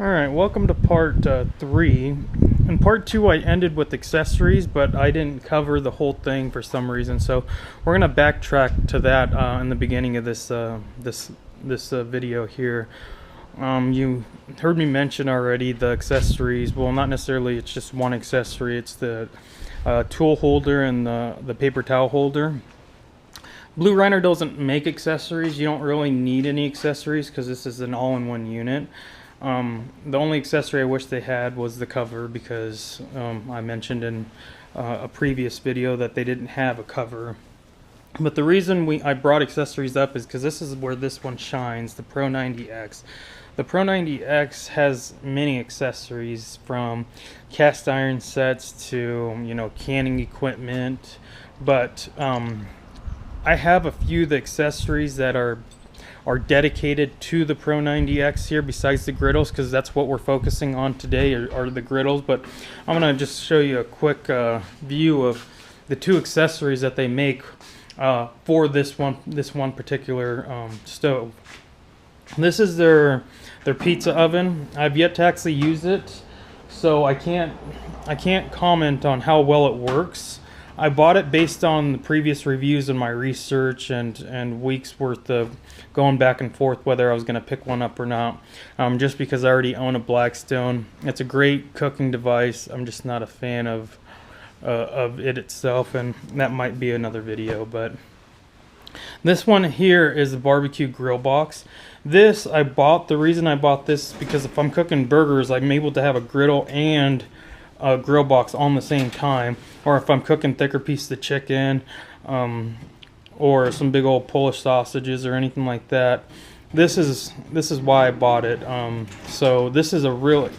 Alright, welcome to part 3. In part 2 I ended with accessories, but I didn't cover the whole thing for some reason, so we're going to backtrack to that in the beginning of this video here. You heard me mention already the accessories. Well, not necessarily it's just one accessory, it's the tool holder and the paper towel holder. Blue Rhino doesn't make accessories. You don't really need any accessories because this is an all-in-one unit. The only accessory I wish they had was the cover, because I mentioned in a previous video that they didn't have a cover. But the reason I brought accessories up is because this is where this one shines, the Pro 90X. The Pro 90X has many accessories, from cast iron sets to canning equipment, but I have a few of the accessories that are dedicated to the Pro 90X here, besides the griddles, because that's what we're focusing on today are the griddles. But I'm going to just show you a quick view of the two accessories that they make for this one particular stove. This is their pizza oven. I've yet to actually use it, so I can't comment on how well it works. I bought it based on the previous reviews and my research and weeks worth of going back and forth whether I was going to pick one up or not, just because I already own a Blackstone. It's a great cooking device. I'm just not a fan of it itself, and that might be another video. But this one here is a barbecue grill box. This I bought. The reason I bought this is because if I'm cooking burgers, I'm able to have a griddle and a grill box on the same time, or if I'm cooking thicker pieces of chicken or some big old Polish sausages or anything like that. This is why I bought it. So this is a real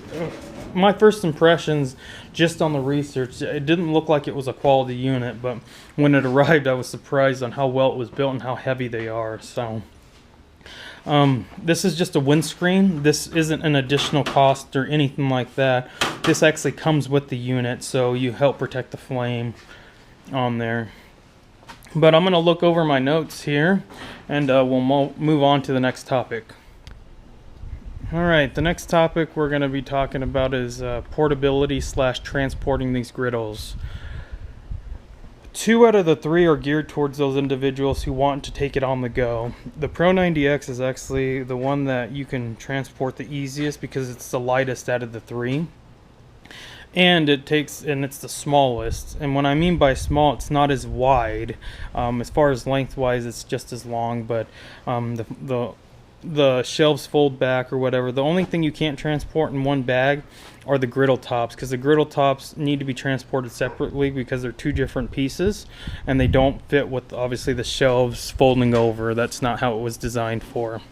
my first impressions just on the research, it didn't look like it was a quality unit, but when it arrived I was surprised on how well it was built and how heavy they are. So this is just a windscreen. This isn't an additional cost or anything like that. This actually comes with the unit, so you help protect the flame on there. But I'm going to look over my notes here, and we'll move on to the next topic. Alright, the next topic we're going to be talking about is portability / transporting these griddles. 2 out of the 3 are geared towards those individuals who want to take it on the go. The Pro 90X is actually the one that you can transport the easiest because it's the lightest out of the 3. And it's the smallest. And when I mean by small, it's not as wide. As far as lengthwise, it's just as long, but the shelves fold back or whatever. The only thing you can't transport in one bag are the griddle tops, because the griddle tops need to be transported separately because they're 2 different pieces and they don't fit with obviously the shelves folding over. That's not how it was designed for.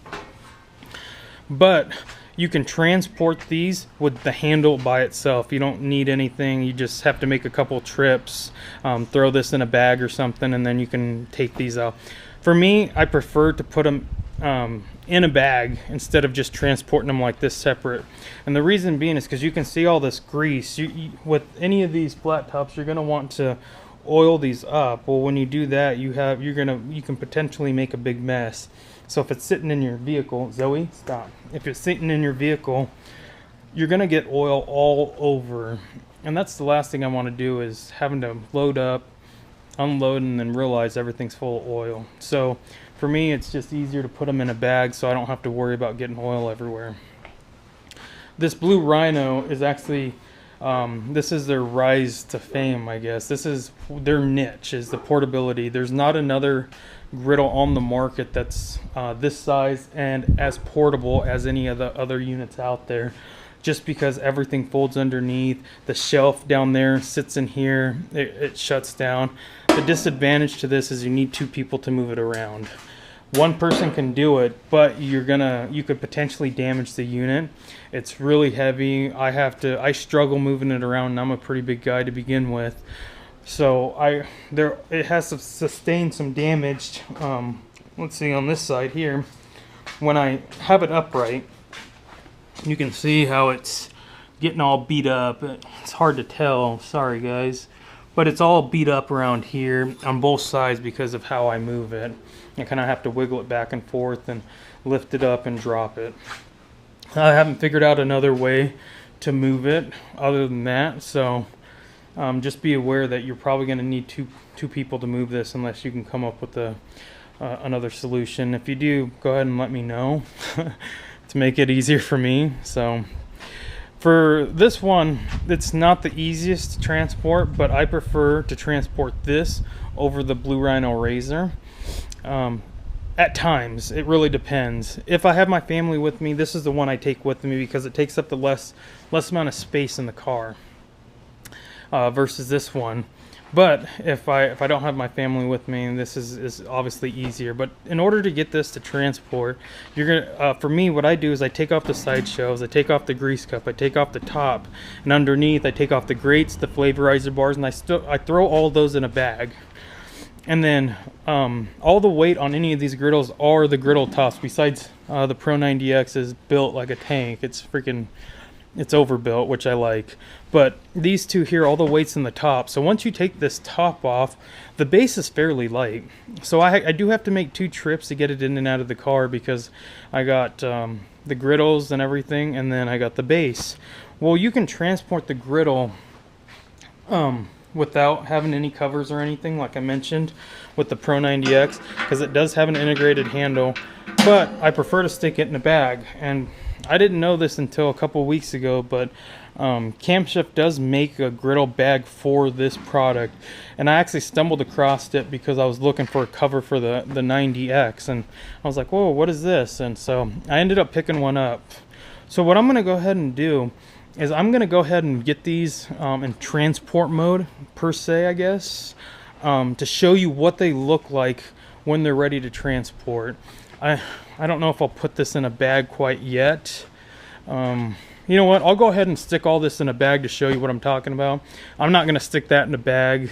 But you can transport these with the handle by itself. You don't need anything. You just have to make a couple trips, throw this in a bag or something, and then you can take these out. For me, I prefer to put them in a bag instead of just transporting them like this separate. And the reason being is because you can see all this grease. With any of these flat tops, you're going to want to oil these up. Well, when you do that, you can potentially make a big mess. So if it's sitting in your vehicle, Zoe, stop. If it's sitting in your vehicle, you're going to get oil all over. And that's the last thing I want to do, is having to load up, unload, and then realize everything's full of oil. So for me, it's just easier to put them in a bag so I don't have to worry about getting oil everywhere. This Blue Rhino is actually, this is their rise to fame, I guess. This is their niche, is the portability. There's not another griddle on the market that's this size and as portable as any of the other units out there, just because everything folds underneath. The shelf down there sits in here, it shuts down. The disadvantage to this is you need 2 people to move it around. One person can do it, but you could potentially damage the unit. It's really heavy. I struggle moving it around, and I'm a pretty big guy to begin with. So it has sustained some damage. Let's see, on this side here, when I have it upright, you can see how it's getting all beat up. It's hard to tell, sorry guys, but it's all beat up around here on both sides because of how I move it. I kind of have to wiggle it back and forth and lift it up and drop it. I haven't figured out another way to move it other than that, so just be aware that you're probably going to need two people to move this unless you can come up with another solution. If you do, go ahead and let me know to make it easier for me. So for this one, it's not the easiest to transport, but I prefer to transport this over the Blue Rhino Razor. At times, it really depends. If I have my family with me, this is the one I take with me because it takes up the less amount of space in the car versus this one. But if I don't have my family with me, this is obviously easier. But in order to get this to transport, you're gonna for me, what I do is I take off the side shelves, I take off the grease cup, I take off the top, and underneath I take off the grates, the flavorizer bars, and I throw all those in a bag. And then all the weight on any of these griddles are the griddle tops. Besides the Pro 90X is built like a tank. It's overbuilt, which I like. But these two here, all the weight's in the top. So once you take this top off, the base is fairly light. So I do have to make 2 trips to get it in and out of the car because I got the griddles and everything, and then I got the base. Well, you can transport the griddle without having any covers or anything, like I mentioned with the Pro 90X, because it does have an integrated handle, but I prefer to stick it in a bag. And I didn't know this until a couple weeks ago, but Camshift does make a griddle bag for this product, and I actually stumbled across it because I was looking for a cover for the 90X, and I was like, whoa, what is this? And so I ended up picking one up. So what I'm going to go ahead and do is I'm going to go ahead and get these in transport mode, per se, I guess, to show you what they look like when they're ready to transport. I don't know if I'll put this in a bag quite yet. You know what? I'll go ahead and stick all this in a bag to show you what I'm talking about. I'm not going to stick that in a bag.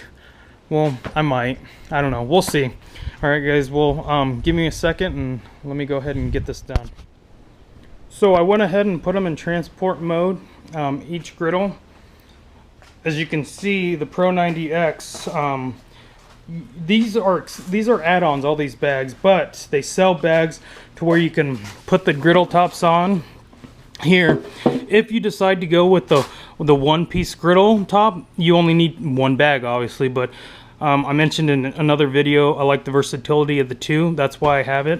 Well, I might. I don't know. We'll see. All right, guys. Well, give me a second and let me go ahead and get this done. So I went ahead and put them in transport mode. Each griddle, as you can see, the Pro 90X, these are add-ons, all these bags, but they sell bags to where you can put the griddle tops on here. If you decide to go with the one-piece griddle top, you only need one bag, obviously, but I mentioned in another video I like the versatility of the two. That's why I have it.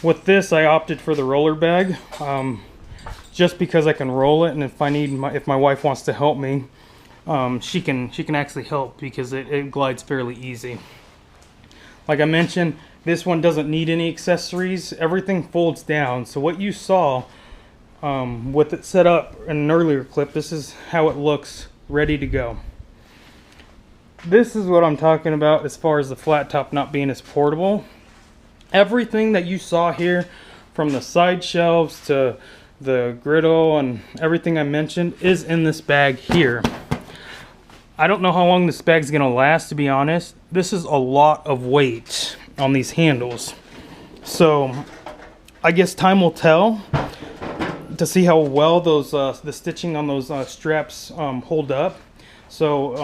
With this, I opted for the roller bag, just because I can roll it, and if my wife wants to help me, she can actually help because it glides fairly easy. Like I mentioned, this one doesn't need any accessories. Everything folds down. So what you saw with it set up in an earlier clip, this is how it looks ready to go. This is what I'm talking about as far as the flat top not being as portable. Everything that you saw here, from the side shelves to the griddle and everything I mentioned, is in this bag here. I don't know how long this bag's gonna last, to be honest. This is a lot of weight on these handles, so I guess time will tell to see how well those the stitching on those straps hold up. So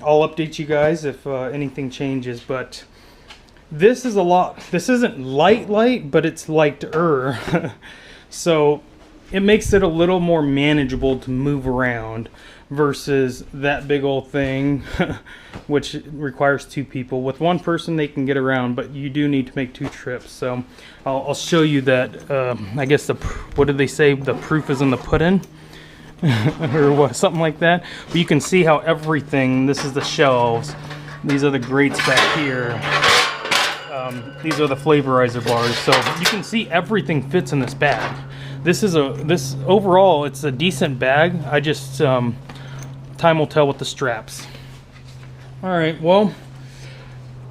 I'll update you guys if anything changes. But this is a lot. This isn't light, but it's lighter. So it makes it a little more manageable to move around versus that big old thing, which requires 2 people. With 1 person, they can get around, but you do need to make 2 trips. So I'll show you that. I guess what did they say? The proof is in the pudding, or what, something like that. But you can see how everything. This is the shelves. These are the grates back here. These are the flavorizer bars. So you can see everything fits in this bag. This overall, it's a decent bag. I just time will tell with the straps. All right, well,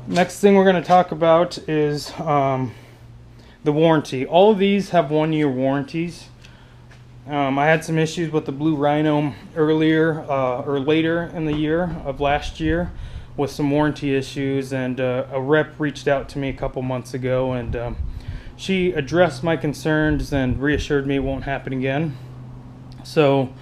next thing we're going to talk about is the warranty. All of these have 1-year warranties. I had some issues with the Blue Rhino earlier or later in the year of last year with some warranty issues, and a rep reached out to me a couple months ago, and she addressed my concerns and reassured me it won't happen again. So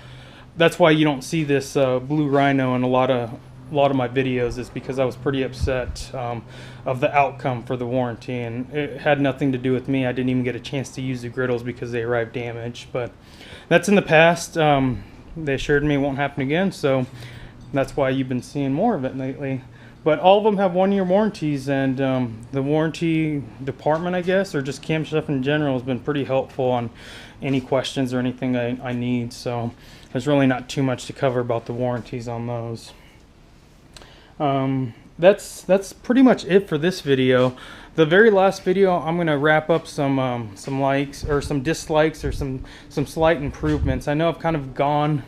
that's why you don't see this Blue Rhino in a lot of a lot of my videos is because I was pretty upset of the outcome for the warranty, and it had nothing to do with me. I didn't even get a chance to use the griddles because they arrived damaged, but that's in the past. They assured me it won't happen again, so that's why you've been seeing more of it lately. But all of them have 1-year warranties, and the warranty department, I guess, or just Cam Chef in general, has been pretty helpful on any questions or anything I need. So there's really not too much to cover about the warranties on those. That's pretty much it for this video. The very last video, I'm gonna wrap up some likes or some dislikes or some slight improvements. I know I've kind of gone,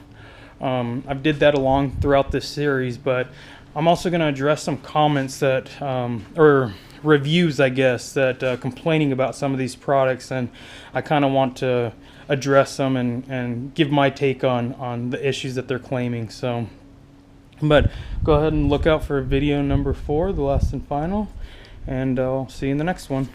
I've did that along throughout this series, but I'm also gonna address some comments that or reviews, I guess, that complaining about some of these products, and I kind of want to address them and give my take on the issues that they're claiming. So, but go ahead and look out for video number 4, the last and final, and I'll see you in the next one.